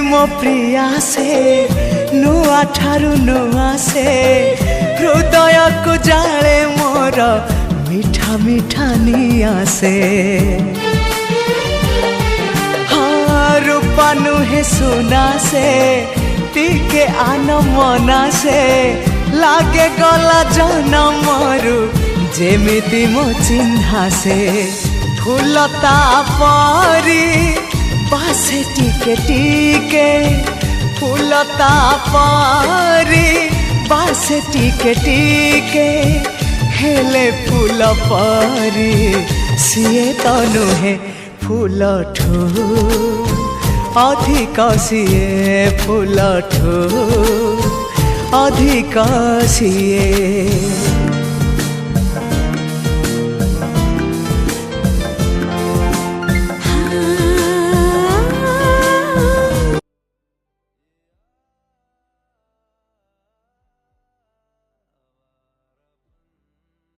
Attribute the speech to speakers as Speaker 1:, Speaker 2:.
Speaker 1: मो प्रिया से नुआ ठारू नुआ से हृदय को जाले मोर मीठा मीठा निया से हाँ रूपा नुहे सुना से टिके आन मना से लागे गला जनमरु जेमिति मो चिन्हा से फूलता परी बासे टिके टिके फूलता परी बासे टिके टिके हेले फूल परी सीए तो नुहे फूल ठू अधिक सीए फूल ठू अधिक सीए।